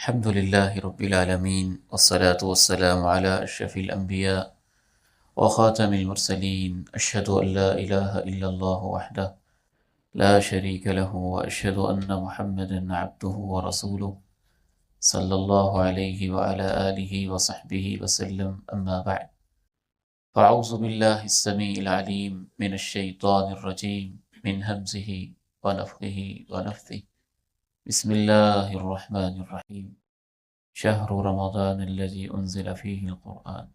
الحمد لله رب العالمين والصلاة والسلام على أشرف الأنبياء وخاتم المرسلين أشهد أن لا إله إلا الله وحده لا شريك له وأشهد أن محمدا عبده ورسوله صلى الله عليه وعلى آله وصحبه وسلم أما بعد فأعوذ بالله السميع العليم من الشيطان الرجيم من همزه ونفخه ونفثه بسم الله الرحمن الرحيم شهر رمضان الذي أنزل فيه القرآن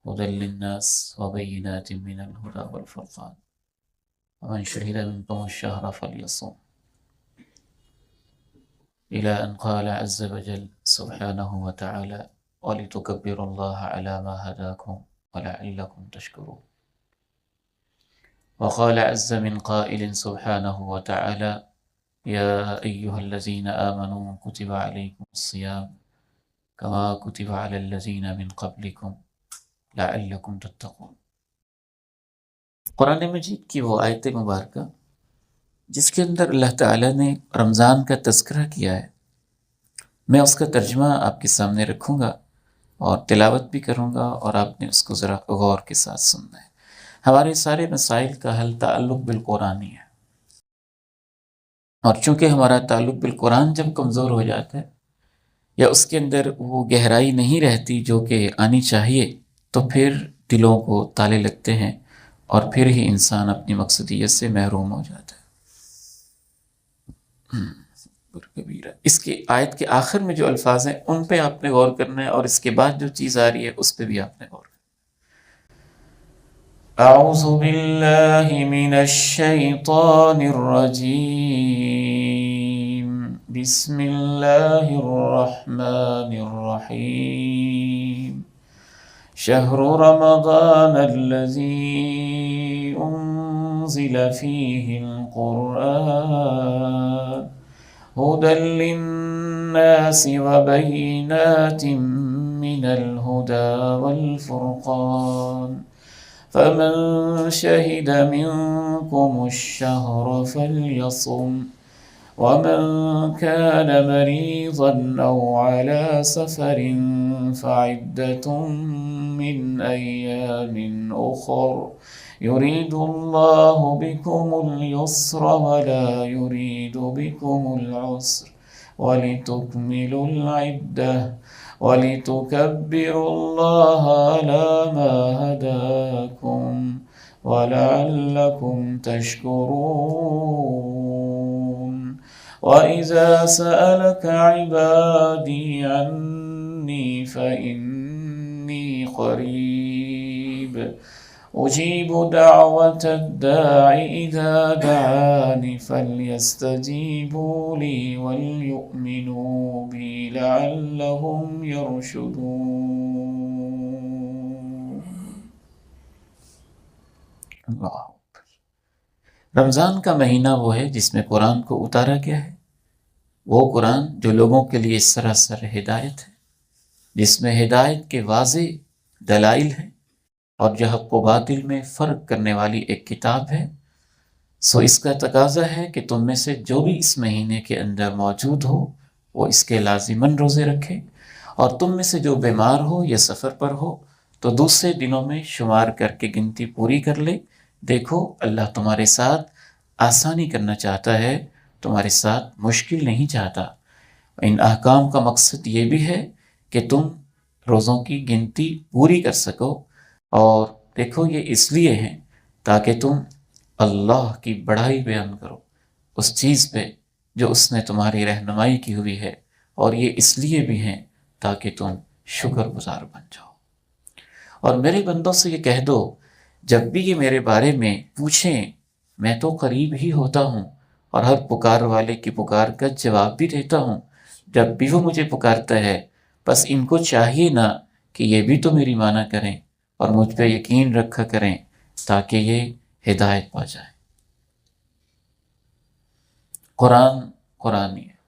هدى للناس وبينات من الهدى والفرقان ومن شهد منكم الشهر فليصم إلى أن قال عز وجل سبحانه وتعالى ولتكبروا الله على ما هداكم ولعلكم تشكرون وقال عز من قائل سبحانه وتعالى يا أيها الذين آمنوا كتب عليكم الصيام كما كتب على الذين من قبلكم لعلكم تتقون۔ قرآن مجید کی وہ آیت مبارکہ جس کے اندر اللہ تعالیٰ نے رمضان کا تذکرہ کیا ہے، میں اس کا ترجمہ آپ کے سامنے رکھوں گا اور تلاوت بھی کروں گا، اور آپ نے اس کو ذرا غور کے ساتھ سننا ہے۔ ہمارے سارے مسائل کا حل تعلق بالقرآن ہی ہے، اور چونکہ ہمارا تعلق بالقرآن جب کمزور ہو جاتا ہے یا اس کے اندر وہ گہرائی نہیں رہتی جو کہ آنی چاہیے، تو پھر دلوں کو تالے لگتے ہیں اور پھر ہی انسان اپنی مقصودیت سے محروم ہو جاتا ہے۔ اس کی آیت کے آخر میں جو الفاظ ہیں ان پہ آپ نے غور کرنا ہے، اور اس کے بعد جو چیز آ رہی ہے اس پہ بھی آپ نے غور کرنا ہے۔ اعوذ باللہ من الشیطان الرجیم، بسم اللہ الرحمن الرحیم، شہر رمضان الذی انزل فیہ القرآن هدى للناس وبينات من الهدى والفرقان فمن شهد منكم الشهر فليصم ومن كان مريضا أو على سفر فعدة من أيام أخر يريد الله بكم اليسر ولا يريد بكم العسر ولتكملوا العدة ولتكبروا الله على ما هداكم ولعلكم تشكرون وإذا سألك عبادي عني فإني قريب أجيب دعوة الداع إذا دعان فليستجيبوا لي وليؤمنوا بي لعلهم يرشدون۔ اللہ اکبر۔ رمضان کا مہینہ وہ ہے جس میں قرآن کو اتارا گیا ہے، وہ قرآن جو لوگوں کے لیے سراسر ہدایت ہے، جس میں ہدایت کے واضح دلائل ہیں اور جو حق و باطل میں فرق کرنے والی ایک کتاب ہے۔ سو اس کا تقاضا ہے کہ تم میں سے جو بھی اس مہینے کے اندر موجود ہو وہ اس کے لازماً روزے رکھے، اور تم میں سے جو بیمار ہو یا سفر پر ہو تو دوسرے دنوں میں شمار کر کے گنتی پوری کر لے۔ دیکھو اللہ تمہارے ساتھ آسانی کرنا چاہتا ہے، تمہارے ساتھ مشکل نہیں چاہتا۔ ان احکام کا مقصد یہ بھی ہے کہ تم روزوں کی گنتی پوری کر سکو، اور دیکھو یہ اس لیے ہیں تاکہ تم اللہ کی بڑائی بیان کرو اس چیز پہ جو اس نے تمہاری رہنمائی کی ہوئی ہے، اور یہ اس لیے بھی ہیں تاکہ تم شکر گزار بن جاؤ۔ اور میرے بندوں سے یہ کہہ دو، جب بھی یہ میرے بارے میں پوچھیں میں تو قریب ہی ہوتا ہوں، اور ہر پکار والے کی پکار کا جواب بھی دیتا ہوں۔ جب بھی وہ مجھے پکارتا ہے بس ان کو چاہیے نا کہ یہ بھی تو میری مانا کریں اور مجھ پہ یقین رکھا کریں تاکہ یہ ہدایت پا جائیں۔ قرآن ہی ہے۔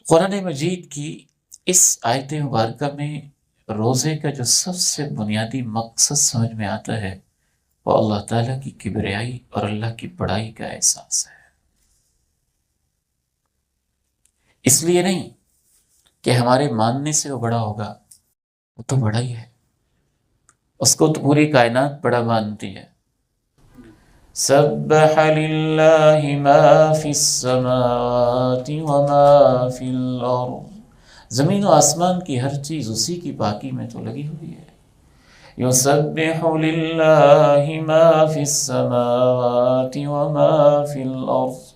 قرآن مجید کی اس آیت مبارکہ میں روزے کا جو سب سے بنیادی مقصد سمجھ میں آتا ہے وہ اللہ تعالیٰ کی کبریائی اور اللہ کی بڑائی کا احساس ہے۔ اس لیے نہیں کہ ہمارے ماننے سے وہ بڑا ہوگا، وہ تو بڑا ہی ہے، اس کو تو پوری کائنات بڑا مانتی ہے۔ سبح للہ ما فی السماوات وما فی الارض، زمین و آسمان کی ہر چیز اسی کی پاکی میں تو لگی ہوئی ہے۔ یسبح للہ ما فی السماوات وما فی الارض،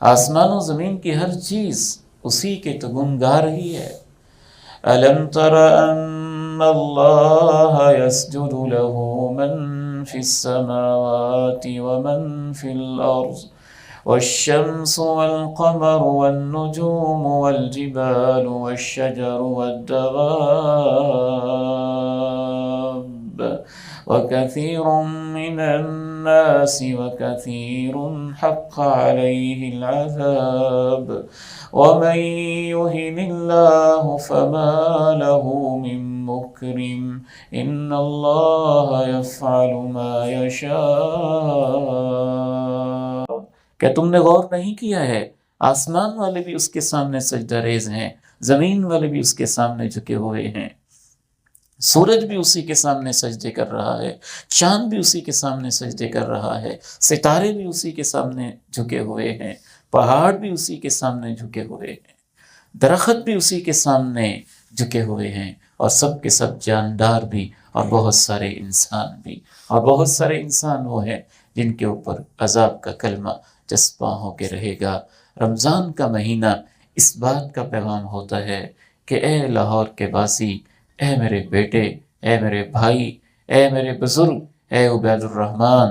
آسمان و زمین کی ہر چیز اسی کے تو گن گا رہی ہے۔ ألم تر أن الله يسجد له من في السماوات ومن في الأرض والشمس والقمر والنجوم والجبال والشجر والدواب وكثير من الناس وكثير حق عليه العذاب ومن يهن الله فما له من مكرم إن الله يفعل ما يشاء۔ کیا تم نے غور نہیں کیا ہے آسمان والے بھی اس کے سامنے سجدہ ریز ہیں، زمین والے بھی اس کے سامنے جھکے ہوئے ہیں، سورج بھی اسی کے سامنے سجدے کر رہا ہے، چاند بھی اسی کے سامنے سجدے کر رہا ہے، ستارے بھی اسی کے سامنے جھکے ہوئے ہیں، پہاڑ بھی اسی کے سامنے جھکے ہوئے ہیں، درخت بھی اسی کے سامنے جھکے ہوئے ہیں، اور سب کے سب جاندار بھی، اور بہت سارے انسان بھی، اور بہت سارے انسان وہ ہیں جن کے اوپر عذاب کا کلمہ چسپاں ہو کے رہے گا۔ رمضان کا مہینہ اس بات کا پیغام ہوتا ہے کہ اے لاہور کے باسی، اے میرے بیٹے، اے میرے بھائی، اے میرے بزرگ، اے عبید الرحمن،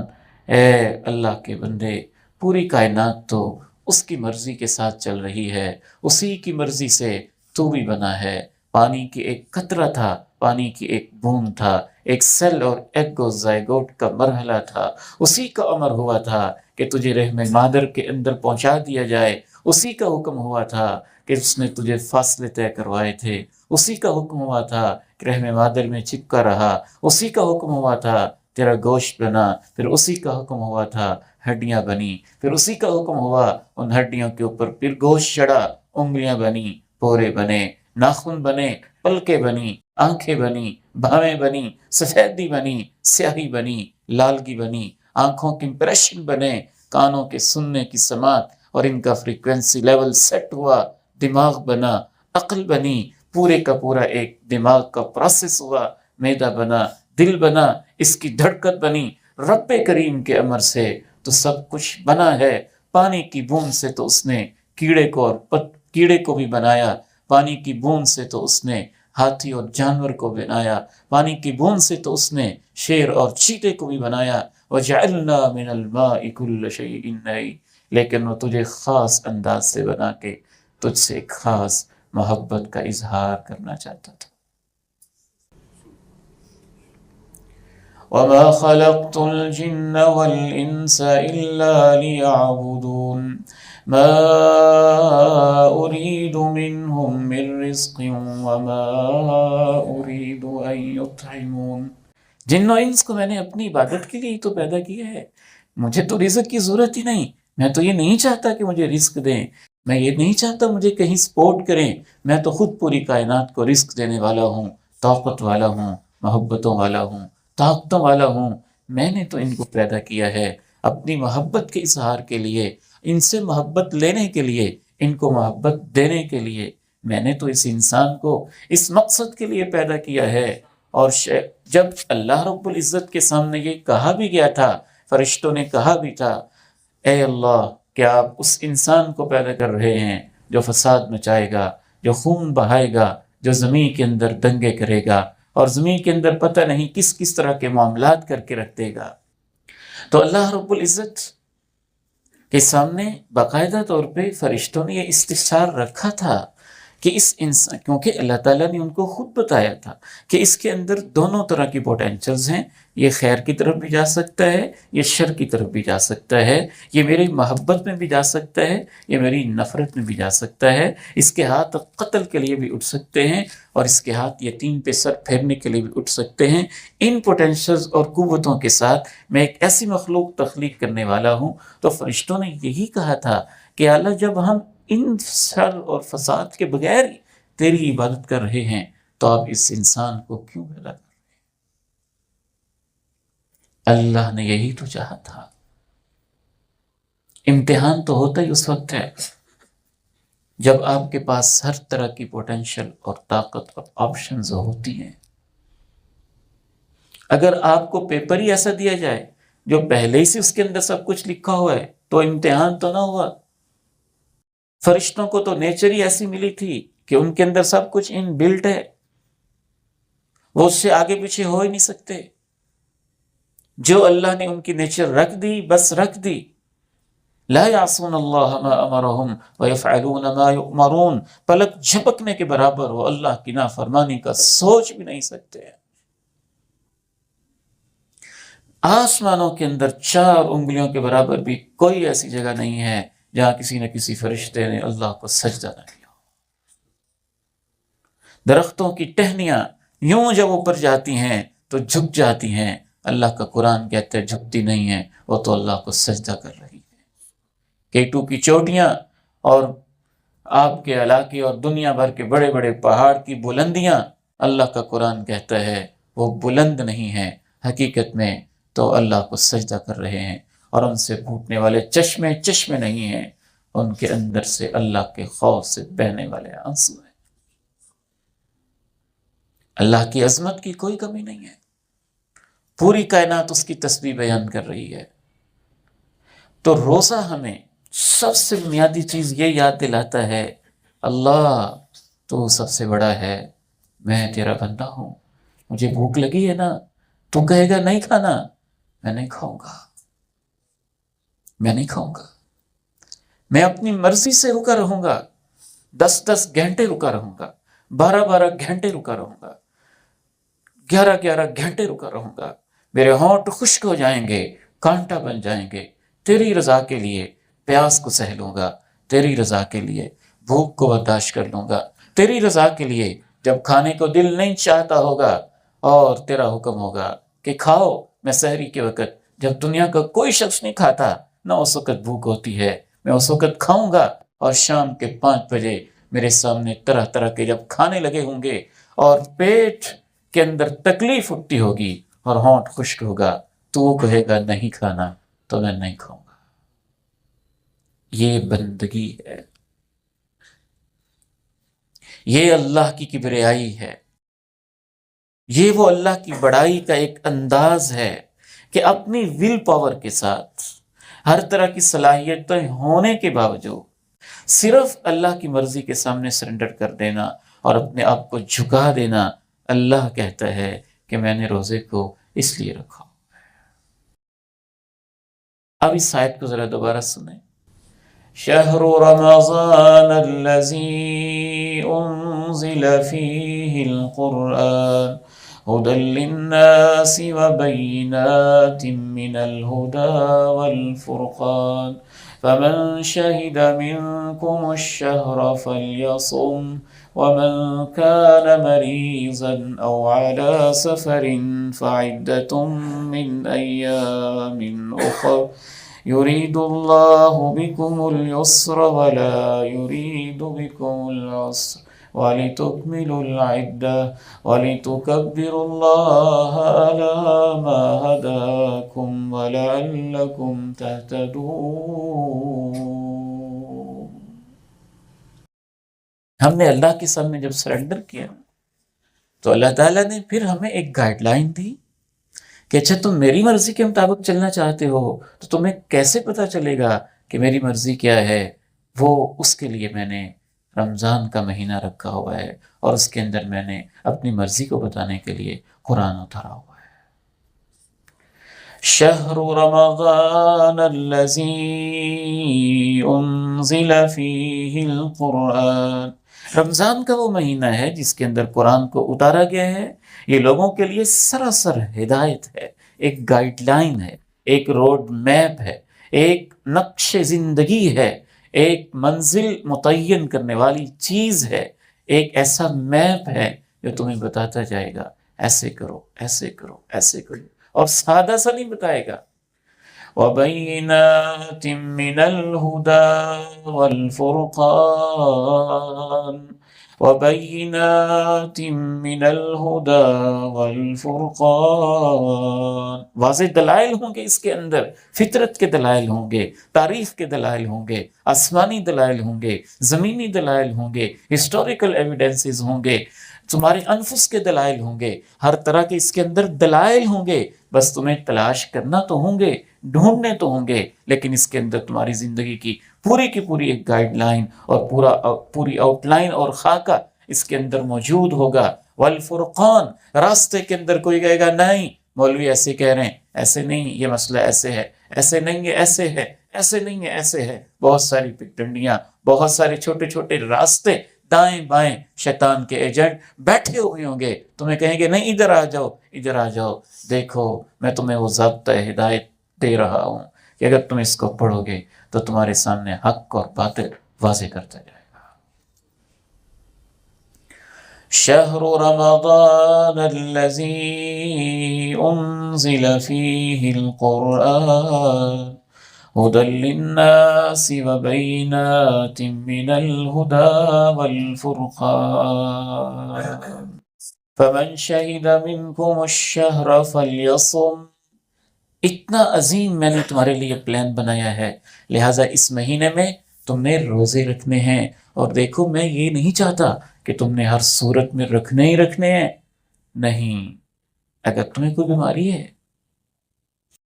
اے اللہ کے بندے، پوری کائنات تو اس کی مرضی کے ساتھ چل رہی ہے، اسی کی مرضی سے تو بھی بنا ہے۔ پانی کی ایک قطرہ تھا، پانی کی ایک بوند تھا، ایک سیل اور ایگ و زائگوٹ کا مرحلہ تھا، اسی کا امر ہوا تھا کہ تجھے رحم مادر کے اندر پہنچا دیا جائے، اسی کا حکم ہوا تھا کہ اس نے تجھے فاصلے طے کروائے تھے، اسی کا حکم ہوا تھا کہ رحم مادر میں چپکا رہا، اسی کا حکم ہوا تھا تیرا گوشت بنا، پھر اسی کا حکم ہوا تھا ہڈیاں بنی، پھر اسی کا حکم ہوا ان ہڈیوں کے اوپر پھر گوشت چڑھا، انگلیاں بنی، پورے بنے، ناخن بنے، پلکیں بنی، آنکھیں بنی، بھاویں بنی، سفیدی بنی، سیاہی بنی، لالگی بنی، آنکھوں کے امپریشن بنے، کانوں کے سننے کی سماعت اور ان کا فریکوینسی لیول سیٹ ہوا، دماغ بنا، عقل بنی، پورے کا پورا ایک دماغ کا پروسیس ہوا، معدہ بنا، دل بنا، اس کی دھڑکن بنی، رب کریم کے امر سے تو سب کچھ بنا ہے۔ پانی کی بوند سے تو اس نے کیڑے کو اور کیڑے کو بھی بنایا، پانی کی بوند سے تو اس نے ہاتھی اور جانور کو بنایا، پانی کی بوند سے تو اس نے شیر اور چیتے کو بھی بنایا۔ وَجَعَلْنَا مِنَ الْمَاءِ كُلَّ شَيْءٍ حَيٍّ، لیکن وہ تجھے خاص انداز سے بنا کے تجھ سے ایک خاص محبت کا اظہار کرنا چاہتا تھا۔ وَمَا خَلَقْتُ الْجِنَّ وَالْإِنسَ إِلَّا لِيَعْبُدُونَ مَا أُرِيدُ مِنْهُمْ مِنْ رِزْقٍ وَمَا أُرِيدُ أَنْ يُطْعِمُونَ، جن و انس کو میں نے اپنی عبادت کے لیے ہی تو پیدا کیا ہے، مجھے تو رزق کی ضرورت ہی نہیں، میں تو یہ نہیں چاہتا کہ مجھے رزق دیں، میں یہ نہیں چاہتا مجھے کہیں سپورٹ کریں، میں تو خود پوری کائنات کو رزق دینے والا ہوں، طاقت والا ہوں، محبتوں والا ہوں، طاقتوں والا ہوں۔ میں نے تو ان کو پیدا کیا ہے اپنی محبت کے اظہار کے لیے، ان سے محبت لینے کے لیے، ان کو محبت دینے کے لیے۔ میں نے تو اس انسان کو اس مقصد کے لیے پیدا کیا ہے۔ اور جب اللہ رب العزت کے سامنے یہ کہا بھی گیا تھا، فرشتوں نے کہا بھی تھا، اے اللہ کیا آپ اس انسان کو پیدا کر رہے ہیں جو فساد مچائے گا، جو خون بہائے گا، جو زمین کے اندر دنگے کرے گا، اور زمین کے اندر پتہ نہیں کس کس طرح کے معاملات کر کے رکھ دے گا۔ تو اللہ رب العزت کے سامنے باقاعدہ طور پہ فرشتوں نے یہ استفسار رکھا تھا کہ اس انسان، کیونکہ اللہ تعالیٰ نے ان کو خود بتایا تھا کہ اس کے اندر دونوں طرح کی پوٹینشلز ہیں، یہ خیر کی طرف بھی جا سکتا ہے، یہ شر کی طرف بھی جا سکتا ہے، یہ میری محبت میں بھی جا سکتا ہے، یہ میری نفرت میں بھی جا سکتا ہے، اس کے ہاتھ قتل کے لیے بھی اٹھ سکتے ہیں، اور اس کے ہاتھ یتیم پہ سر پھیرنے کے لیے بھی اٹھ سکتے ہیں۔ ان پوٹینشلز اور قوتوں کے ساتھ میں ایک ایسی مخلوق تخلیق کرنے والا ہوں۔ تو فرشتوں نے یہی کہا تھا کہ اللہ جب ہم ان شر اور فساد کے بغیر ہی تیری عبادت کر رہے ہیں، تو آپ اس انسان کو کیوں بھلا کر رہے ہیں؟ اللہ نے یہی تو چاہا تھا۔ امتحان تو ہوتا ہی اس وقت ہے جب آپ کے پاس ہر طرح کی پوٹینشل اور طاقت اور آپشنز ہوتی ہیں۔ اگر آپ کو پیپر ہی ایسا دیا جائے جو پہلے ہی سے اس کے اندر سب کچھ لکھا ہوا ہے، تو امتحان تو نہ ہوا۔ فرشتوں کو تو نیچر ہی ایسی ملی تھی کہ ان کے اندر سب کچھ ان بلٹ ہے، وہ اس سے آگے پیچھے ہو ہی نہیں سکتے۔ جو اللہ نے ان کی نیچر رکھ دی بس رکھ دی۔ لا یعصون اللہ ما امرہم ویفعلون ما یؤمرون، پلک جھپکنے کے برابر وہ اللہ کی نافرمانی کا سوچ بھی نہیں سکتے۔ آسمانوں کے اندر 4 انگلیوں کے برابر بھی کوئی ایسی جگہ نہیں ہے جہاں کسی نہ کسی فرشتے نے اللہ کو سجدہ نہ کیا۔ درختوں کی ٹہنیاں یوں جب اوپر جاتی ہیں تو جھک جاتی ہیں، اللہ کا قرآن کہتا ہے جھکتی نہیں ہیں، وہ تو اللہ کو سجدہ کر رہی ہے۔ کیٹو کی چوٹیاں اور آپ کے علاقے اور دنیا بھر کے بڑے بڑے پہاڑ کی بلندیاں، اللہ کا قرآن کہتا ہے وہ بلند نہیں ہیں، حقیقت میں تو اللہ کو سجدہ کر رہے ہیں، اور ان سے پھوٹنے والے چشمے چشمے نہیں ہیں، ان کے اندر سے اللہ کے خوف سے بہنے والے آنسو ہیں۔ اللہ کی عظمت کی کوئی کمی نہیں ہے، پوری کائنات اس کی تسبیح بیان کر رہی ہے۔ تو روزہ ہمیں سب سے بنیادی چیز یہ یاد دلاتا ہے، اللہ تو سب سے بڑا ہے، میں تیرا بندہ ہوں، مجھے بھوک لگی ہے نا، تو کہے گا نہیں کھانا، میں نہیں کھاؤں گا، میں نہیں کھاؤں گا، میں اپنی مرضی سے رکا رہوں گا، 10 گھنٹے رکا رہوں گا، 12 گھنٹے رکا رہوں گا، 11 گھنٹے رکا رہوں گا، میرے ہونٹ خشک ہو جائیں گے، کانٹا بن جائیں گے، تیری رضا کے لیے پیاس کو سہ لوں گا، تیری رضا کے لیے بھوک کو برداشت کر لوں گا، تیری رضا کے لیے جب کھانے کو دل نہیں چاہتا ہوگا اور تیرا حکم ہوگا کہ کھاؤ، میں سحری کے وقت جب دنیا کا کوئی شخص نہیں کھاتا، نہ اس وقت بھوک ہوتی ہے، میں اس وقت کھاؤں گا، اور شام کے 5 بجے میرے سامنے طرح طرح کے جب کھانے لگے ہوں گے اور پیٹ کے اندر تکلیف اٹھتی ہوگی اور ہونٹ خشک ہوگا، تو وہ کہے گا نہیں کھانا، تو میں نہیں کھاؤں گا۔ یہ بندگی ہے، یہ اللہ کی کبریائی ہے، یہ وہ اللہ کی بڑائی کا ایک انداز ہے کہ اپنی ول پاور کے ساتھ ہر طرح کی صلاحیتیں ہونے کے باوجود صرف اللہ کی مرضی کے سامنے سرنڈر کر دینا اور اپنے آپ کو جھکا دینا۔ اللہ کہتا ہے کہ میں نے روزے کو اس لیے رکھا۔ اب اس آیت کو ذرا دوبارہ سنیں۔ شہر رمضان الذی انزل فیہ القرآن هدى للناس وبينات من الهدى والفرقان فمن شهد منكم الشهر فليصم ومن كان مريضا أو على سفر فعدة من أيام أخر يريد الله بكم اليسر ولا يريد بكم العسر وَلِتُكْمِلُوا الْعِدَّةَ وَلِتُكَبِّرُوا اللَّهَ عَلَى مَا هَدَاكُمْ وَلَعَلَّكُمْ تَهْتَدُونَ۔ ہم نے اللہ کے سامنے جب سرنڈر کیا تو اللہ تعالیٰ نے پھر ہمیں ایک گائیڈ لائن دی کہ اچھا تم میری مرضی کے مطابق چلنا چاہتے ہو تو تمہیں کیسے پتہ چلے گا کہ میری مرضی کیا ہے؟ وہ اس کے لیے میں نے رمضان کا مہینہ رکھا ہوا ہے، اور اس کے اندر میں نے اپنی مرضی کو بتانے کے لیے قرآن اتارا ہوا ہے۔ شہر رمضان الذی انزل فیہ القرآن، رمضان کا وہ مہینہ ہے جس کے اندر قرآن کو اتارا گیا ہے۔ یہ لوگوں کے لیے سراسر ہدایت ہے، ایک گائیڈ لائن ہے، ایک روڈ میپ ہے، ایک نقش زندگی ہے، ایک منزل متعین کرنے والی چیز ہے، ایک ایسا میپ ہے جو تمہیں بتاتا جائے گا ایسے کرو، ایسے کرو، ایسے کرو، اور سادہ سا نہیں بتائے گا، وبينات من الهدى والفرقان وبينات من الهدى والفرقان، واضح دلائل ہوں گے اس کے اندر، فطرت کے دلائل ہوں گے، تاریخ کے دلائل ہوں گے، آسمانی دلائل ہوں گے، زمینی دلائل ہوں گے، ہسٹوریکل ایویڈنسز ہوں گے، تمہارے انفس کے دلائل ہوں گے، ہر طرح کے اس کے اندر دلائل ہوں گے، بس تمہیں تلاش کرنا تو ہوں گے، ڈھونڈنے تو ہوں گے، لیکن اس کے اندر تمہاری زندگی کی پوری ایک گائیڈ لائن اور پوری آؤٹ لائن اور خاکہ اس کے اندر موجود ہوگا۔ والفرقان، راستے کے اندر کوئی کہے گا نہیں مولوی ایسے کہہ رہے ہیں، ایسے نہیں، یہ مسئلہ ایسے ہے، ایسے نہیں ہے، ایسے ہے، ایسے نہیں ہے، ایسے ہے، بہت ساری پگڈنڈیاں، بہت سارے چھوٹے چھوٹے راستے، دائیں بائیں شیطان کے ایجنٹ بیٹھے ہوئے ہوں گے، تمہیں کہیں گے نہیں ادھر آ جاؤ، ادھر آ جاؤ، دیکھو میں تمہیں وہ ضابطہ ہدایت دے رہا ہوں کہ اگر تم اس کو پڑھو گے تو تمہارے سامنے حق اور باطل واضح کرتا جائے گا۔ شہر رمضان الذی انزل فیہ القرآن هدى للناس وبينات من الهدى والفرقان فمن شهد منكم الشهر فليصم۔ اتنا عظیم میں نے تمہارے لیے پلان بنایا ہے، لہٰذا اس مہینے میں تم نے روزے رکھنے ہیں، اور دیکھو میں یہ نہیں چاہتا کہ تم نے ہر صورت میں رکھنے ہی رکھنے ہیں، نہیں، اگر تمہیں کوئی بیماری ہے،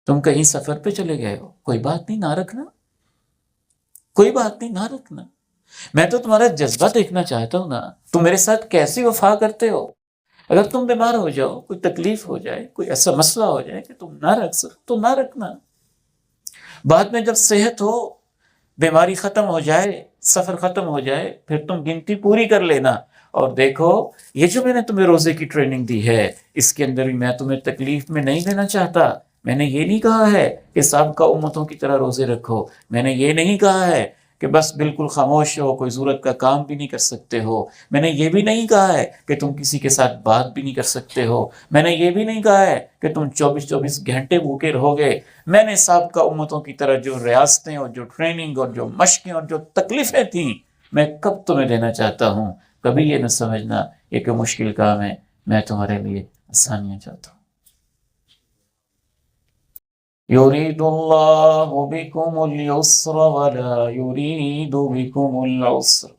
تم کہیں سفر پہ چلے گئے ہو، کوئی بات نہیں، نہ رکھنا، کوئی بات نہیں، نہ رکھنا، میں تو تمہارا جذبہ دیکھنا چاہتا ہوں نا، تم میرے ساتھ کیسی وفا کرتے ہو۔ اگر تم بیمار ہو جاؤ، کوئی تکلیف ہو جائے، کوئی ایسا مسئلہ ہو جائے کہ تم نہ رکھ سکو تو نہ رکھنا، بعد میں جب صحت ہو، بیماری ختم ہو جائے، سفر ختم ہو جائے، پھر تم گنتی پوری کر لینا۔ اور دیکھو یہ جو میں نے تمہیں روزے کی ٹریننگ دی ہے، اس کے اندر بھی میں تمہیں تکلیف میں نہیں دینا چاہتا، میں نے یہ نہیں کہا ہے کہ سابقہ امتوں کی طرح روزے رکھو، میں نے یہ نہیں کہا ہے کہ بس بالکل خاموش ہو، کوئی ضرورت کا کام بھی نہیں کر سکتے ہو، میں نے یہ بھی نہیں کہا ہے کہ تم کسی کے ساتھ بات بھی نہیں کر سکتے ہو، میں نے یہ بھی نہیں کہا ہے کہ تم 24 گھنٹے بھوکے رہو گے۔ میں نے سابقہ امتوں کی طرح جو ریاستیں اور جو ٹریننگ اور جو مشقیں اور جو تکلیفیں تھیں، میں کب تمہیں دینا چاہتا ہوں، کبھی یہ نہ سمجھنا یہ کہ مشکل کام ہے، میں تمہارے لیے آسانیاں چاہتا ہوں۔ يريد الله بكم اليسر ولا يريد بكم العسر،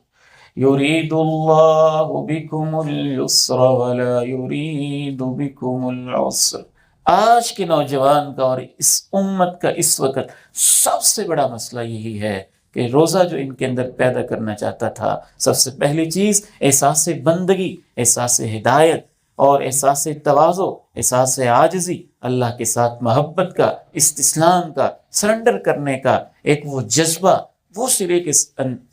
يريد الله بكم اليسر ولا يريد بكم العسر۔ آج کے نوجوان کا اور اس امت کا اس وقت سب سے بڑا مسئلہ یہی ہے کہ روزہ جو ان کے اندر پیدا کرنا چاہتا تھا، سب سے پہلی چیز احساس بندگی، احساس ہدایت اور احساس تواضع، احساس عاجزی، اللہ کے ساتھ محبت کا، استسلام کا، سرنڈر کرنے کا ایک وہ جذبہ، وہ سرے کے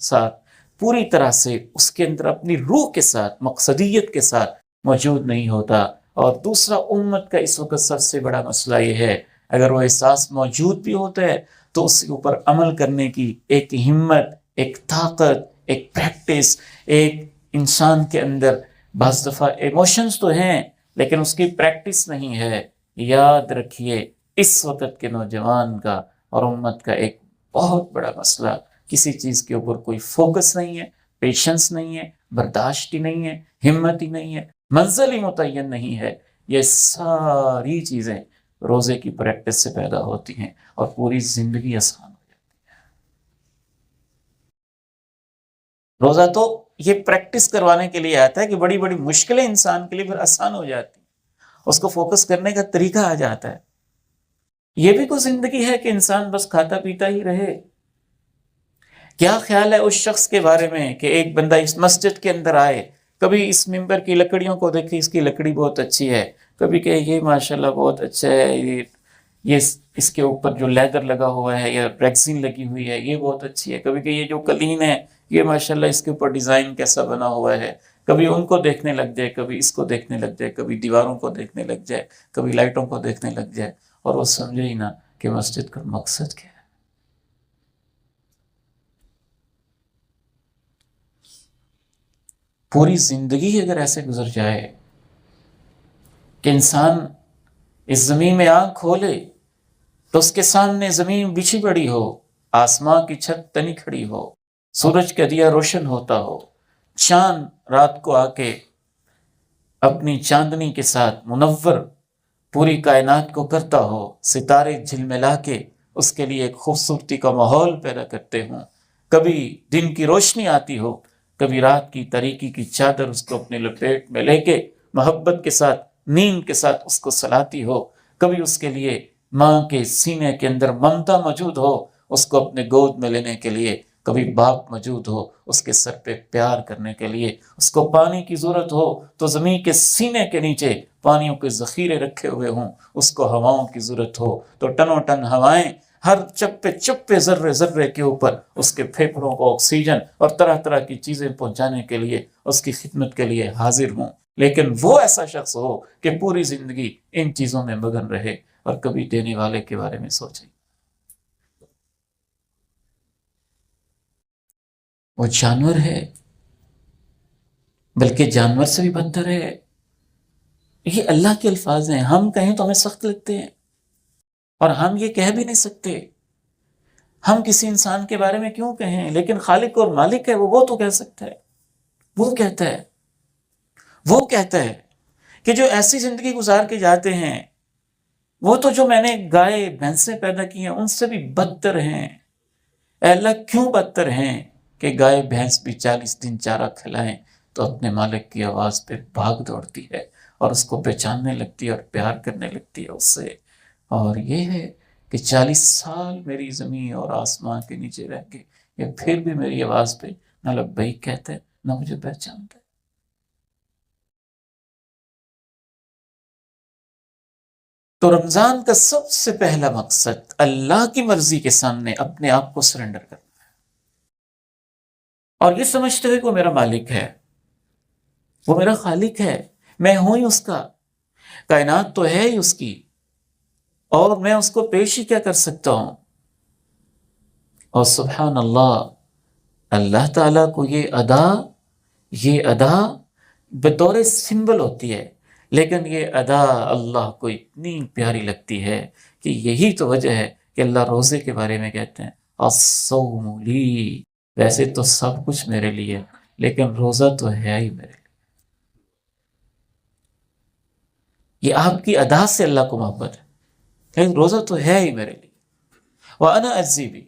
ساتھ پوری طرح سے اس کے اندر اپنی روح کے ساتھ، مقصدیت کے ساتھ موجود نہیں ہوتا۔ اور دوسرا امت کا اس وقت سب سے بڑا مسئلہ یہ ہے، اگر وہ احساس موجود بھی ہوتا ہے تو اس کے اوپر عمل کرنے کی ایک ہمت، ایک طاقت، ایک پریکٹس، ایک انسان کے اندر بعض دفعہ ایموشنز تو ہیں لیکن اس کی پریکٹس نہیں ہے۔ یاد رکھیے اس وقت کے نوجوان کا اور امت کا ایک بہت بڑا مسئلہ، کسی چیز کے اوپر کوئی فوکس نہیں ہے، پیشنس نہیں ہے، برداشت ہی نہیں ہے، ہمت ہی نہیں ہے، منزل ہی متعین نہیں ہے۔ یہ ساری چیزیں روزے کی پریکٹس سے پیدا ہوتی ہیں اور پوری زندگی آسان ہو جاتی ہے۔ روزہ تو یہ پریکٹس کروانے کے لیے آتا ہے کہ بڑی بڑی مشکلیں انسان کے لیے پھر آسان ہو جاتی ہیں، اس کو فوکس کرنے کا طریقہ آ جاتا ہے۔ یہ بھی کوئی زندگی ہے کہ انسان بس کھاتا پیتا ہی رہے؟ کیا خیال ہے اس شخص کے بارے میں کہ ایک بندہ اس مسجد کے اندر آئے، کبھی اس ممبر کی لکڑیوں کو دیکھے، اس کی لکڑی بہت اچھی ہے، کبھی کہ یہ ماشاءاللہ بہت اچھا ہے، یہ اس کے اوپر جو لیدر لگا ہوا ہے یا ریکسین لگی ہوئی ہے یہ بہت اچھی ہے، کبھی کہ یہ جو قلین ہے یہ ماشاءاللہ اس کے اوپر ڈیزائن کیسا بنا ہوا ہے، کبھی ان کو دیکھنے لگ جائے، کبھی اس کو دیکھنے لگ جائے، کبھی دیواروں کو دیکھنے لگ جائے، کبھی لائٹوں کو دیکھنے لگ جائے، اور وہ سمجھے ہی نہ کہ مسجد کا مقصد کیا ہے۔ پوری زندگی اگر ایسے گزر جائے کہ انسان اس زمین میں آنکھ کھولے تو اس کے سامنے زمین بچھی پڑی ہو، آسمان کی چھت تنی کھڑی ہو، سورج کا دیا روشن ہوتا ہو، چاند رات کو آ کے اپنی چاندنی کے ساتھ منور پوری کائنات کو کرتا ہو، ستارے جھلملا کے اس کے لیے ایک خوبصورتی کا ماحول پیدا کرتے ہوں، کبھی دن کی روشنی آتی ہو، کبھی رات کی تاریکی کی چادر اس کو اپنے لپیٹ میں لے کے محبت کے ساتھ نیند کے ساتھ اس کو سلاتی ہو، کبھی اس کے لیے ماں کے سینے کے اندر ممتا موجود ہو اس کو اپنے گود میں لینے کے لیے، کبھی باپ موجود ہو اس کے سر پہ پیار کرنے کے لیے، اس کو پانی کی ضرورت ہو تو زمین کے سینے کے نیچے پانیوں کے ذخیرے رکھے ہوئے ہوں، اس کو ہواؤں کی ضرورت ہو تو ٹنوں ٹن ہوائیں ہر چپے چپے ذرے ذرے کے اوپر اس کے پھیپھڑوں کو آکسیجن اور طرح طرح کی چیزیں پہنچانے کے لیے اس کی خدمت کے لیے حاضر ہوں، لیکن وہ ایسا شخص ہو کہ پوری زندگی ان چیزوں میں مگن رہے اور کبھی دینے والے کے بارے میں سوچے۔ وہ جانور ہے، بلکہ جانور سے بھی بدتر ہے۔ یہ اللہ کے الفاظ ہیں، ہم کہیں تو ہمیں سخت لگتے ہیں اور ہم یہ کہہ بھی نہیں سکتے، ہم کسی انسان کے بارے میں کیوں کہیں، لیکن خالق اور مالک ہے وہ تو کہہ سکتا ہے۔ وہ کہتا ہے کہ جو ایسی زندگی گزار کے جاتے ہیں وہ تو جو میں نے گائے بھینسیں پیدا کی ہیں ان سے بھی بدتر ہیں۔ اے اللہ کیوں بدتر ہیں کہ گائے بھینس بھی 40 دن چارہ کھلائیں تو اپنے مالک کی آواز پہ بھاگ دوڑتی ہے اور اس کو پہچاننے لگتی ہے اور پیار کرنے لگتی ہے اس سے، اور یہ ہے کہ 40 سال میری زمین اور آسمان کے نیچے رہ کے یہ پھر بھی میری آواز پہ نہ لبیک کہتا ہے نہ مجھے پہچانتا ہے۔ تو رمضان کا سب سے پہلا مقصد اللہ کی مرضی کے سامنے اپنے آپ کو سرنڈر کرنا ہے، اور یہ سمجھتے ہوئے کہ وہ میرا مالک ہے، وہ میرا خالق ہے، میں ہوں ہی اس کا، کائنات تو ہے ہی اس کی، اور میں اس کو پیش ہی کیا کر سکتا ہوں۔ اور سبحان اللہ، اللہ تعالیٰ کو یہ ادا بطور سمبل ہوتی ہے، لیکن یہ ادا اللہ کو اتنی پیاری لگتی ہے کہ یہی تو وجہ ہے کہ اللہ روزے کے بارے میں کہتے ہیں الصوم لی، ویسے تو سب کچھ میرے لیے لیکن روزہ تو ہے ہی میرے لیے۔ یہ آپ کی ادا سے اللہ کو محبت ہے، لیکن روزہ تو ہے ہی میرے لیے۔ وَأَنَا أَجْزِي بِهِ،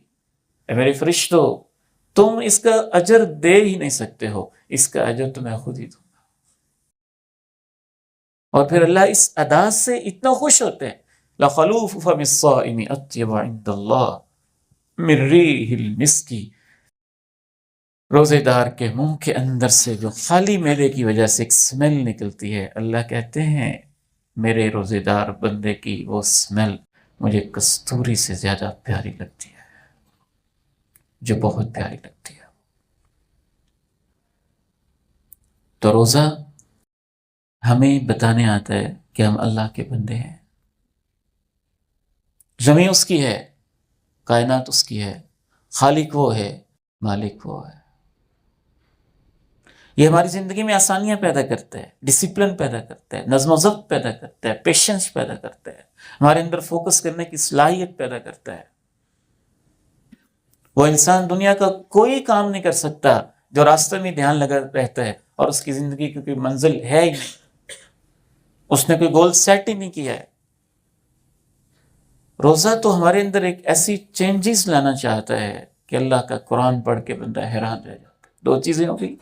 اے میرے فرشتوں تم اس کا اجر دے ہی نہیں سکتے ہو، اس کا اجر تو میں خود ہی دوں گا۔ اور پھر اللہ اس ادا سے اتنا خوش ہوتے ہیں، لَخَلُوفُ فَمِ الصَّائِمِ أَطْيَبُ عِندَ اللَّهِ مِن رِّيحِ الْمِسْكِ، روزے دار کے منہ کے اندر سے جو خالی میلے کی وجہ سے ایک سمیل نکلتی ہے، اللہ کہتے ہیں میرے روزے دار بندے کی وہ سمیل مجھے کستوری سے زیادہ پیاری لگتی ہے، جو بہت پیاری لگتی ہے۔ تو روزہ ہمیں بتانے آتا ہے کہ ہم اللہ کے بندے ہیں، زمین اس کی ہے، کائنات اس کی ہے، خالق وہ ہے، مالک وہ ہے۔ یہ ہماری زندگی میں آسانیاں پیدا کرتا ہے، ڈسپلن پیدا کرتا ہے، نظم و ضبط پیدا کرتا ہے، پیشنس پیدا کرتا ہے، ہمارے اندر فوکس کرنے کی صلاحیت پیدا کرتا ہے۔ وہ انسان دنیا کا کوئی کام نہیں کر سکتا جو راستے میں دھیان لگا رہتا ہے اور اس کی زندگی کی کوئی منزل ہے ہی نہیں، اس نے کوئی گول سیٹ ہی نہیں کیا ہے۔ روزہ تو ہمارے اندر ایک ایسی چینجز لانا چاہتا ہے کہ اللہ کا قرآن پڑھ کے بندہ حیران رہ جاتا ہے۔ دو چیزیں ہو گئی،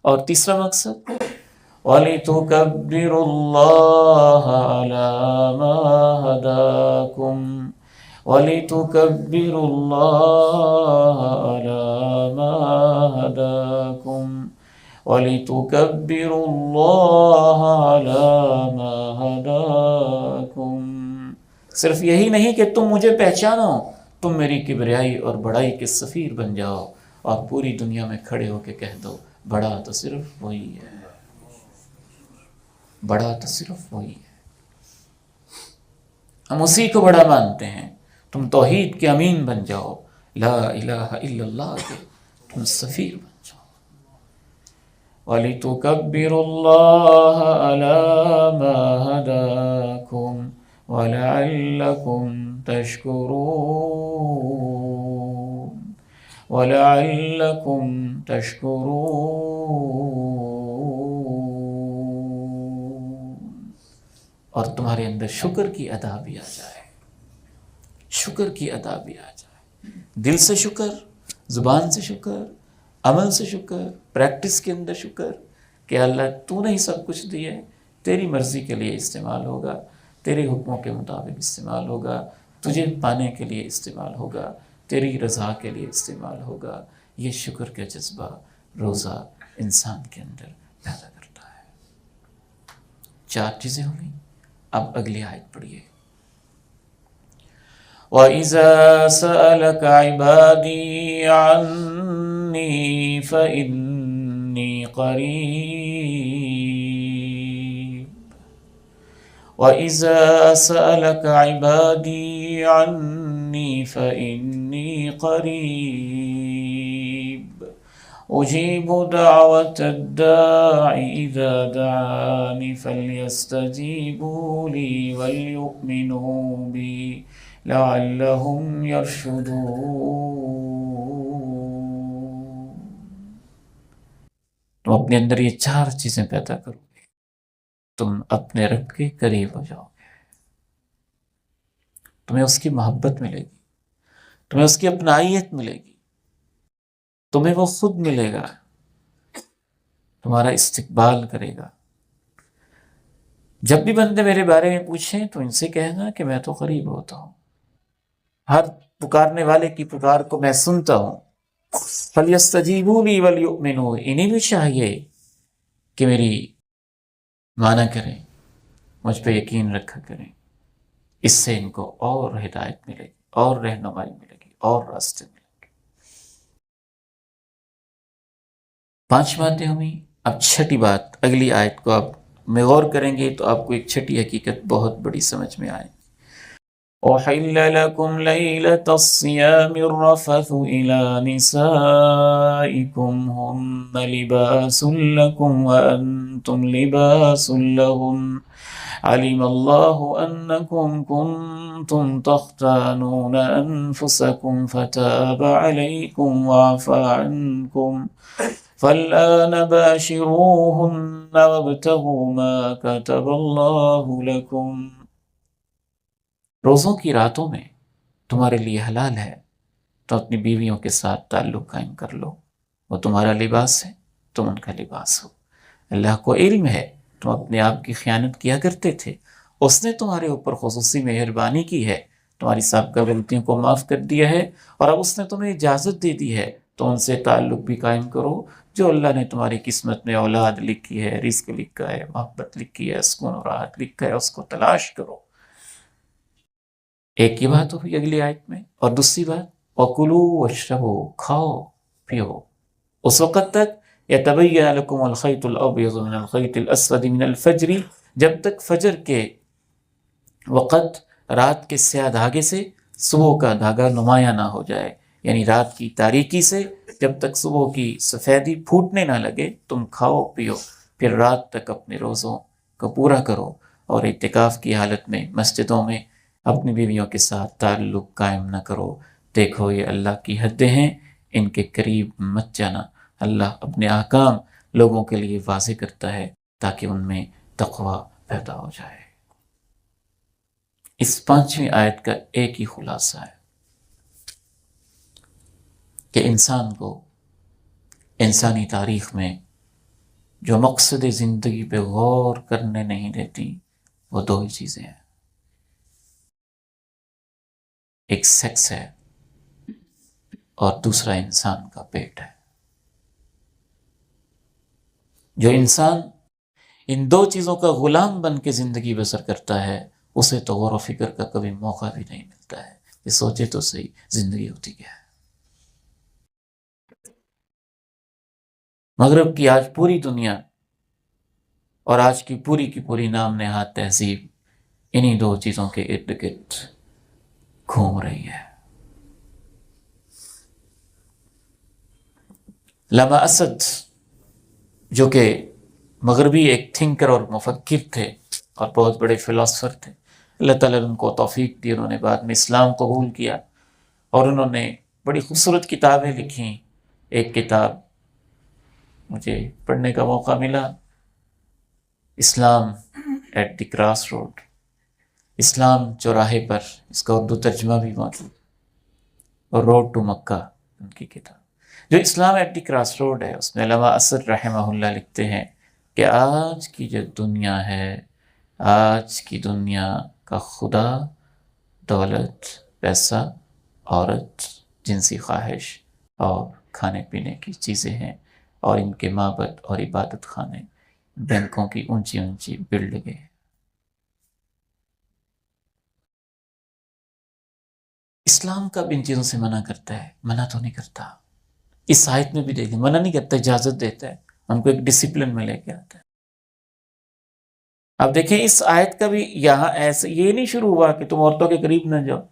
اور تیسرا مقصد وَلِتُكَبِّرُوا اللَّهَ عَلَى مَا هَدَاكُمْ وَلِتُكَبِّرُوا اللَّهَ عَلَى مَا هَدَاكُمْ وَلِتُكَبِّرُوا اللَّهَ عَلَى مَا هَدَاكُمْ۔ صرف یہی نہیں کہ تم مجھے پہچانو، تم میری کبریائی اور بڑائی کے سفیر بن جاؤ اور پوری دنیا میں کھڑے ہو کے کہہ دو بڑا تو صرف وہی ہے، بڑا تو صرف وہی ہے، ہم اسی کو بڑا مانتے ہیں۔ تم توحید کے امین بن جاؤ، لا الہ الا اللہ کے تم سفیر بن جاؤ۔ وَلِتُكَبِّرُوا اللَّهَ عَلَى مَا هَدَاكُمْ وَلَعَلَّكُمْ تشكرون ولعلكم تشكرون، اور تمہارے اندر شکر کی ادا بھی آ جائے، شکر کی ادا بھی آ جائے، دل سے شکر، زبان سے شکر، عمل سے شکر، پریکٹس کے اندر شکر کہ اللہ تو نے ہی سب کچھ دیا ہے، تیری مرضی کے لیے استعمال ہوگا، تیرے حکموں کے مطابق استعمال ہوگا، تجھے پانے کے لیے استعمال ہوگا، تیری رضا کے لیے استعمال ہوگا۔ یہ شکر کا جذبہ روزہ انسان کے اندر پیدا کرتا ہے۔ 4 چیزیں ہو گئیں، اب اگلی آیت پڑھیے۔ وَإِذَا سَأَلَكَ عِبَادِي عَنِّي فَإِنِّي قَرِيبٌ وَإِذَا سَأَلَكَ عِبَادِي عَنِّي فَإِنِّي قَرِيبٌ أُجِيبُ دَعْوَةَ الدَّاعِ إِذَا دَعَانِ فَلْيَسْتَجِيبُوا لِي وَلْيُؤْمِنُوا بِي لَعَلَّهُمْ يَرْشُدُونَ۔ تم اپنے اندر یہ 4 چیزیں پیدا کرو گے، تم اپنے رب کے قریب ہو جاؤ گے، تمہیں اس کی محبت ملے گی، تمہیں اس کی اپنائیت ملے گی، تمہیں وہ خود ملے گا، تمہارا استقبال کرے گا۔ جب بھی بندے میرے بارے میں پوچھیں تو ان سے کہنا کہ میں تو قریب ہوتا ہوں، ہر پکارنے والے کی پکار کو میں سنتا ہوں۔ فَلْيَسْتَجِيبُوا لِي وَلْيُؤْمِنُوا، انہیں بھی چاہیے کہ میری مانا کریں، مجھ پہ یقین رکھا کریں، اس سے ان کو اور ہدایت ملے گی، اور رہنمائی ملے گی، اور راستے ملیں گے۔ 5 باتیں ہوئیں، اب 6ٹھی بات، اگلی آیت کو آپ میں غور کریں گے تو آپ کو ایک 6ٹھی حقیقت بہت بڑی سمجھ میں آئے۔ أُحِلَّ لَكُمْ لَيْلَةَ الصِّيَامِ الرَّفَثُ إِلَى نِسَائِكُمْ هُنَّ لِبَاسٌ لَكُمْ وَأَنْتُمْ لِبَاسٌ لَهُنَّ عَلِمَ اللَّهُ أَنَّكُمْ كُنْتُمْ تَخْتَانُونَ أَنفُسَكُمْ فَتَابَ عَلَيْكُمْ وَعَفَا عَنْكُمْ فَالْآنَ بَاشِرُوهُنَّ وَابْتَغُوا مَا كَتَبَ اللَّهُ لَكُمْ۔ روزوں کی راتوں میں تمہارے لیے حلال ہے تو اپنی بیویوں کے ساتھ تعلق قائم کر لو، وہ تمہارا لباس ہے، تم ان کا لباس ہو۔ اللہ کو علم ہے تم اپنے آپ کی خیانت کیا کرتے تھے، اس نے تمہارے اوپر خصوصی مہربانی کی ہے، تمہاری سابقہ غلطیوں کو معاف کر دیا ہے، اور اب اس نے تمہیں اجازت دے دی ہے تو ان سے تعلق بھی قائم کرو۔ جو اللہ نے تمہاری قسمت میں اولاد لکھی ہے، رزق لکھا ہے، محبت لکھی ہے، سکون و راحت لکھا ہے، اس کو تلاش کرو۔ ایک یہ بات ہوئی اگلی آیت میں، اور دوسری بات وَكُلُوا وَاشْرَبُوا، کھاؤ پیو اس وقت تک يَتَبَيَّنَ لَكُمُ الْخَيْطُ الْأَبْيَضُ مِنَ الْخَيْطِ الْأَسْوَدِ مِنَ الْفَجْرِ، جب تک فجر کے وقت رات کے سیاہ دھاگے سے صبح کا دھاگا نمایاں نہ ہو جائے، یعنی رات کی تاریکی سے جب تک صبح کی سفیدی پھوٹنے نہ لگے تم کھاؤ پیو، پھر رات تک اپنے روزوں کو پورا کرو، اور اعتکاف کی حالت میں مسجدوں میں اپنی بیویوں کے ساتھ تعلق قائم نہ کرو۔ دیکھو یہ اللہ کی حدیں ہیں، ان کے قریب مت جانا۔ اللہ اپنے احکام لوگوں کے لیے واضح کرتا ہے تاکہ ان میں تقوی پیدا ہو جائے۔ اس 5ویں آیت کا ایک ہی خلاصہ ہے کہ انسان کو انسانی تاریخ میں جو مقصد زندگی پہ غور کرنے نہیں دیتی وہ 2 ہی چیزیں ہیں، ایک سیکس ہے اور دوسرا انسان کا پیٹ ہے۔ جو انسان ان 2 چیزوں کا غلام بن کے زندگی بسر کرتا ہے اسے تو غور و فکر کا کبھی موقع بھی نہیں ملتا ہے کہ سوچے تو صحیح زندگی ہوتی کیا ہے۔ مغرب کی آج پوری دنیا اور آج کی پوری نام نہاد تہذیب انہی 2 چیزوں کے ارد گرد گھوم رہی ہے۔ لما اسد جو کہ مغربی ایک تھنکر اور مفکر تھے اور بہت بڑے فلاسفر تھے، اللہ تعالیٰ نے ان کو توفیق دی، انہوں نے بعد میں اسلام قبول کیا اور انہوں نے بڑی خوبصورت کتابیں لکھیں. ایک کتاب مجھے پڑھنے کا موقع ملا، اسلام ایٹ دی کراس روڈ، اسلام چوراہے پر، اس کا اردو ترجمہ بھی موجود، اور روڈ ٹو مکہ ان کی کتاب. جو اسلام ایٹ دی کراس روڈ ہے، اس میں علامہ اسد رحمہ اللہ لکھتے ہیں کہ آج کی جو دنیا ہے، آج کی دنیا کا خدا دولت، پیسہ، عورت، جنسی خواہش اور کھانے پینے کی چیزیں ہیں، اور ان کے معبد اور عبادت خانے، بینکوں کی اونچی اونچی بلڈنگیں. اسلام کب ان چیزوں سے منع کرتا ہے؟ منع تو نہیں کرتا. اس آیت میں بھی دیکھیں، منع نہیں کرتا، اجازت دیتا ہے، ہم کو ایک ڈسپلن میں لے کے آتا ہے. اب دیکھیں اس آیت کا بھی یہاں ایسے یہ نہیں شروع ہوا کہ تم عورتوں کے قریب نہ جاؤ.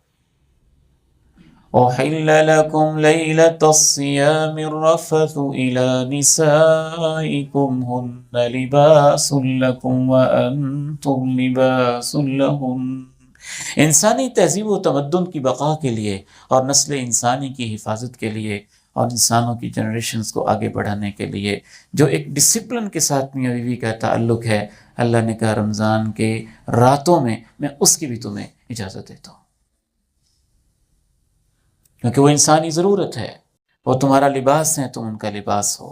أُحِلَّ لَكُمْ لَيْلَةَ الصِّيَامِ الرَّفَثُ إِلَى نِسَائِكُمْ هُنَّ لِبَاسٌ لَكُمْ وَأَنْتُمْ لِبَاسٌ لَهُنَّ. انسانی تہذیب و تمدن کی بقا کے لیے اور نسل انسانی کی حفاظت کے لیے اور انسانوں کی جنریشنز کو آگے بڑھانے کے لیے جو ایک ڈسپلن کے ساتھ میاں بیوی کا تعلق ہے، اللہ نے کہا رمضان کے راتوں میں اس کی بھی تمہیں اجازت دیتا ہوں، کیونکہ وہ انسانی ضرورت ہے، وہ تمہارا لباس ہے، تم ان کا لباس ہو.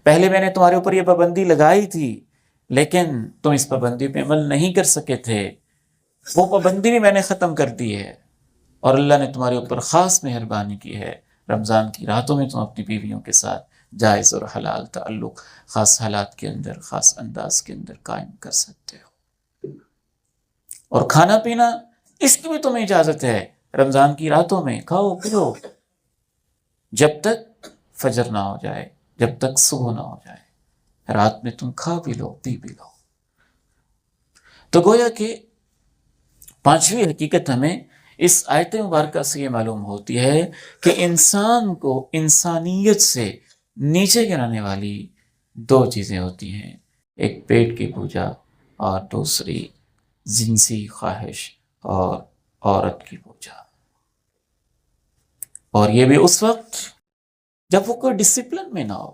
پہلے میں نے تمہارے اوپر یہ پابندی لگائی تھی لیکن تم اس پابندی پہ عمل نہیں کر سکے تھے، وہ پابندی بھی میں نے ختم کر دی ہے، اور اللہ نے تمہارے اوپر خاص مہربانی کی ہے. رمضان کی راتوں میں تم اپنی بیویوں کے ساتھ جائز اور حلال تعلق خاص حالات کے اندر، خاص انداز کے اندر قائم کر سکتے ہو. اور کھانا پینا اس کی بھی تمہیں اجازت ہے. رمضان کی راتوں میں کھاؤ پیو جب تک فجر نہ ہو جائے، جب تک صبح نہ ہو جائے، رات میں تم کھا بھی لو پی بھی لو. تو گویا کہ پانچویں حقیقت ہمیں اس آیت مبارکہ سے یہ معلوم ہوتی ہے کہ انسان کو انسانیت سے نیچے گرانے والی دو چیزیں ہوتی ہیں، ایک پیٹ کی پوجا اور دوسری جنسی خواہش اور عورت کی پوجا. اور یہ بھی اس وقت جب وہ کوئی ڈسپلن میں نہ ہو،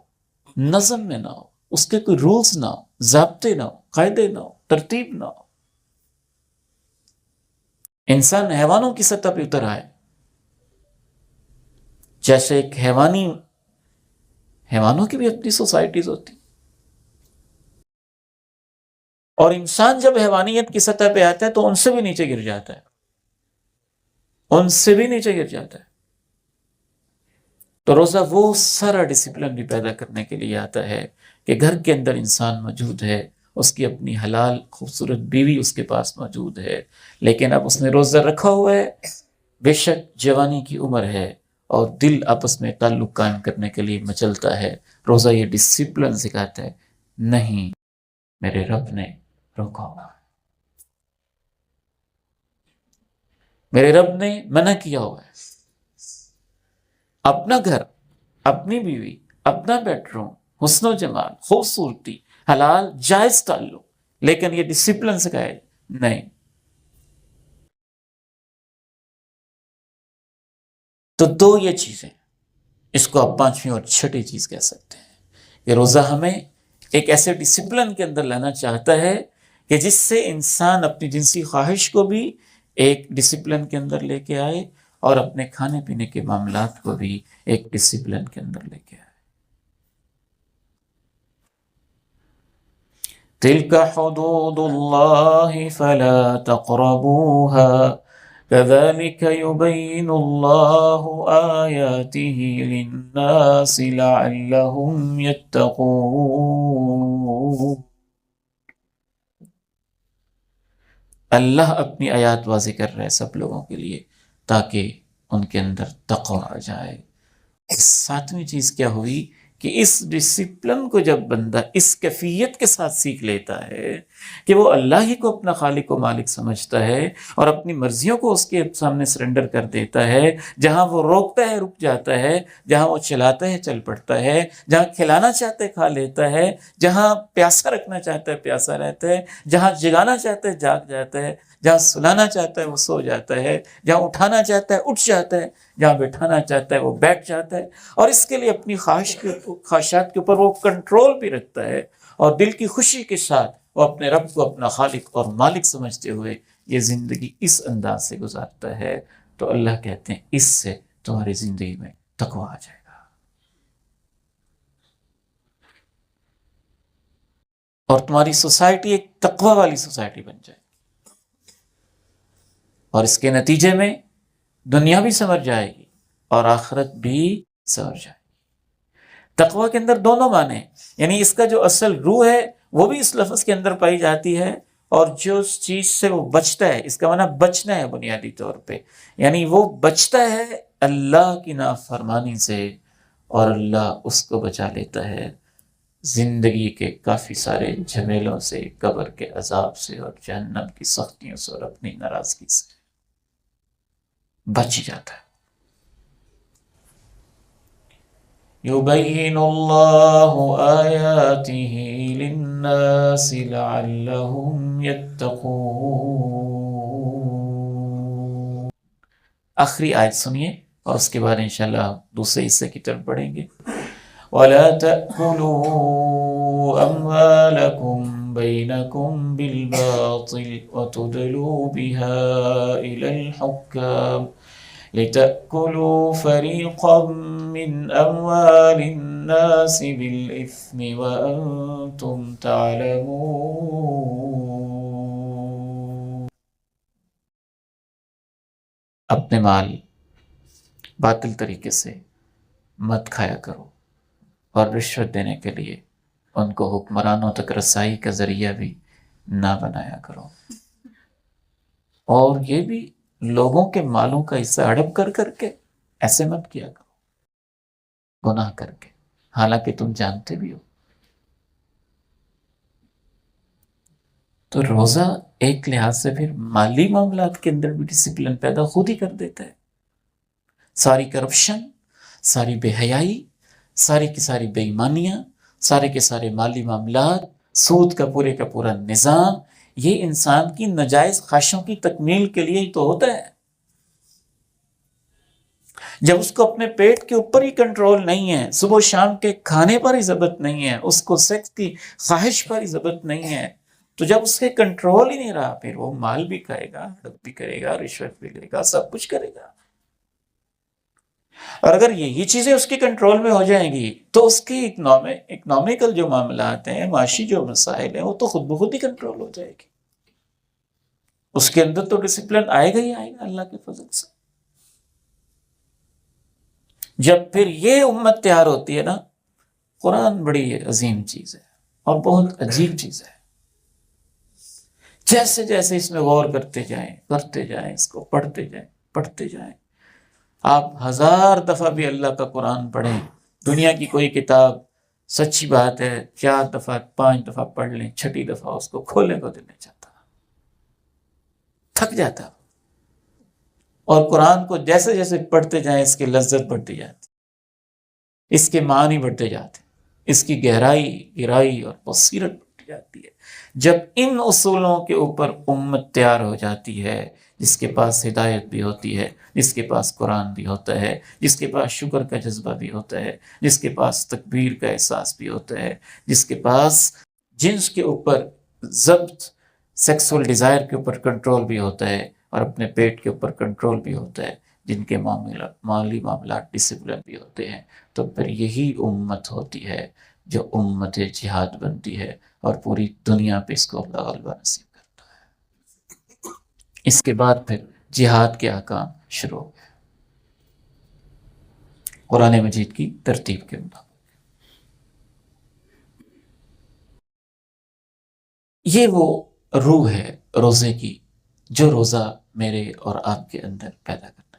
نظم میں نہ ہو، اس کے کوئی رولز نہ ہو، ضابطے نہ ہو، قاعدے نہ ہو، ترتیب نہ ہو. انسان حیوانوں کی سطح پہ اتر آئے، جیسے ایک حیوانوں کی بھی اپنی سوسائٹیز ہوتی، اور انسان جب حیوانیت کی سطح پہ آتا ہے تو ان سے بھی نیچے گر جاتا ہے، ان سے بھی نیچے گر جاتا ہے. تو روزہ وہ سارا ڈسپلن بھی پیدا کرنے کے لیے آتا ہے کہ گھر کے اندر انسان موجود ہے، اس کی اپنی حلال خوبصورت بیوی اس کے پاس موجود ہے، لیکن اب اس نے روزہ رکھا ہوا ہے، بے شک جوانی کی عمر ہے اور دل آپس میں تعلق قائم کرنے کے لیے مچلتا ہے. روزہ یہ ڈسپلن سکھاتا ہے، نہیں میرے رب نے روکا ہوا، میرے رب نے منع کیا ہوا ہے. اپنا گھر، اپنی بیوی، اپنا بیڈ روم، حسن و جمال، خوبصورتی، حلال جائز تعلق، لیکن یہ ڈسپلن سکھائے نہیں. تو دو یہ چیزیں، اس کو آپ پانچویں اور چھٹی چیز کہہ سکتے ہیں کہ روزہ ہمیں ایک ایسے ڈسپلن کے اندر لانا چاہتا ہے کہ جس سے انسان اپنی جنسی خواہش کو بھی ایک ڈسپلن کے اندر لے کے آئے اور اپنے کھانے پینے کے معاملات کو بھی ایک ڈسپلن کے اندر لے کے آئے. تِلْكَ حُدُودُ اللَّهِ فَلَا تَقْرَبُوهَا كَذَلِكَ يُبَيِّنُ اللَّهُ آيَاتِهِ لِلنَّاسِ لَعَلَّهُمْ يَتَّقُونَ. اللہ اپنی آیات واضح کر رہے ہیں سب لوگوں کے لیے تاکہ ان کے اندر تقوی آ جائے. ساتویں چیز کیا ہوئی کہ اس ڈسپلن کو جب بندہ اس کیفیت کے ساتھ سیکھ لیتا ہے کہ وہ اللہ ہی کو اپنا خالق و مالک سمجھتا ہے اور اپنی مرضیوں کو اس کے سامنے سرنڈر کر دیتا ہے، جہاں وہ روکتا ہے رک جاتا ہے، جہاں وہ چلاتا ہے چل پڑتا ہے، جہاں کھلانا چاہتا ہے کھا لیتا ہے، جہاں پیاسا رکھنا چاہتا ہے پیاسا رہتا ہے، جہاں جگانا چاہتا ہے جاگ جاتا ہے، جہاں سلانا چاہتا ہے وہ سو جاتا ہے، جہاں اٹھانا چاہتا ہے اٹھ جاتا ہے، جہاں بٹھانا چاہتا ہے وہ بیٹھ جاتا ہے، اور اس کے لیے اپنی خواہشات کے اوپر وہ کنٹرول بھی رکھتا ہے، اور دل کی خوشی کے ساتھ وہ اپنے رب کو اپنا خالق اور مالک سمجھتے ہوئے یہ زندگی اس انداز سے گزارتا ہے، تو اللہ کہتے ہیں اس سے تمہاری زندگی میں تقویٰ آ جائے گا، اور تمہاری سوسائٹی ایک تقویٰ والی سوسائٹی بن جائے، اور اس کے نتیجے میں دنیا بھی سنور جائے گی اور آخرت بھی سنور جائے گی۔ تقویٰ کے اندر دونوں معنی ہیں، یعنی اس کا جو اصل روح ہے وہ بھی اس لفظ کے اندر پائی جاتی ہے، اور جو اس چیز سے وہ بچتا ہے، اس کا معنی بچنا ہے بنیادی طور پہ، یعنی وہ بچتا ہے اللہ کی نافرمانی سے، اور اللہ اس کو بچا لیتا ہے زندگی کے کافی سارے جھمیلوں سے، قبر کے عذاب سے اور جہنم کی سختیوں سے اور اپنی ناراضگی سے بچ ہی جاتا ہے۔ يُبَيِّنُ اللَّهُ آيَاتِهِ لِلنَّاسِ لَعَلَّهُمْ يَتَّقُونَ۔ آخری آیت سنیے اور اس کے بعد انشاءاللہ دوسرے حصے کی طرف بڑھیں گے۔ وَلَا تَأْكُلُوا أَمْوَالَكُمْ بَيْنَكُمْ بِالْبَاطِلِ وَتُدْلُوا بِهَا إِلَى الْحُكَّامِ لِتَأْكُلُوا فَرِيقًا مِّنْ أَمْوَالِ النَّاسِ بِالْإِثْمِ وَأَنْتُمْ تَعْلَمُونَ۔ اپنے مال باطل طریقے سے مت کھایا کرو، اور رشوت دینے کے لیے ان کو حکمرانوں تک رسائی کا ذریعہ بھی نہ بنایا کرو، اور یہ بھی لوگوں کے مالوں کا حصہ ہڑپ کر کر کے ایسے مت کیا کرو، گناہ کر کے، حالانکہ تم جانتے بھی ہو۔ تو روزہ ایک لحاظ سے پھر مالی معاملات کے اندر بھی ڈسپلن پیدا خود ہی کر دیتا ہے۔ ساری کرپشن، ساری بے حیائی، ساری کی ساری بے ایمانیاں، سارے کے سارے مالی معاملات، سود کا پورے کا پورا نظام، یہ انسان کی ناجائز خواہشوں کی تکمیل کے لیے ہی تو ہوتا ہے۔ جب اس کو اپنے پیٹ کے اوپر ہی کنٹرول نہیں ہے، صبح و شام کے کھانے پر ہی ضبط نہیں ہے، اس کو سیکس کی خواہش پر ہی ضبط نہیں ہے، تو جب اس کے کنٹرول ہی نہیں رہا، پھر وہ مال بھی کھائے گا، ہڑپ بھی کرے گا، رشوت بھی لے گا، سب کچھ کرے گا۔ اور اگر یہی چیزیں اس کے کنٹرول میں ہو جائیں گی تو اس کی اکنامیکل جو معاملات ہیں، معاشی جو مسائل ہیں، وہ تو خود بخود ہی کنٹرول ہو جائے گی۔ اس کے اندر تو ڈسپلن آئے گا ہی آئے گا اللہ کے فضل سے۔ جب پھر یہ امت تیار ہوتی ہے نا، قرآن بڑی عظیم چیز ہے اور بہت عجیب چیز ہے، جیسے جیسے اس میں غور کرتے جائیں، اس کو پڑھتے جائیں، آپ 1000 دفعہ بھی اللہ کا قرآن پڑھیں، دنیا کی کوئی کتاب سچی بات ہے 4 دفعہ 5 دفعہ پڑھ لیں، 6ٹھی دفعہ اس کو کھولنے کو دل نہیں چاہتا، تھک جاتا۔ اور قرآن کو جیسے جیسے پڑھتے جائیں اس کی لذت بڑھتی جاتی، اس کے معنی بڑھتے جاتے، اس کی گہرائی اور بصیرت بڑھتی جاتی ہے۔ جب ان اصولوں کے اوپر امت تیار ہو جاتی ہے، جس کے پاس ہدایت بھی ہوتی ہے، جس کے پاس قرآن بھی ہوتا ہے، جس کے پاس شکر کا جذبہ بھی ہوتا ہے، جس کے پاس تکبیر کا احساس بھی ہوتا ہے، جس کے پاس جنس کے اوپر ضبط، سیکسول ڈیزائر کے اوپر کنٹرول بھی ہوتا ہے، اور اپنے پیٹ کے اوپر کنٹرول بھی ہوتا ہے، جن کے مالی معاملات ڈسپلن بھی ہوتے ہیں، تو پھر یہی امت ہوتی ہے جو امت جہاد بنتی ہے، اور پوری دنیا پہ اس کو اللہ غلبہ نصیب کرتا ہے۔ اس کے بعد پھر جہاد کے احکام شروع ہو گئے قرآن مجید کی ترتیب کے مطابق۔ یہ وہ روح ہے روزے کی جو روزہ میرے اور آپ کے اندر پیدا کرتا ہے۔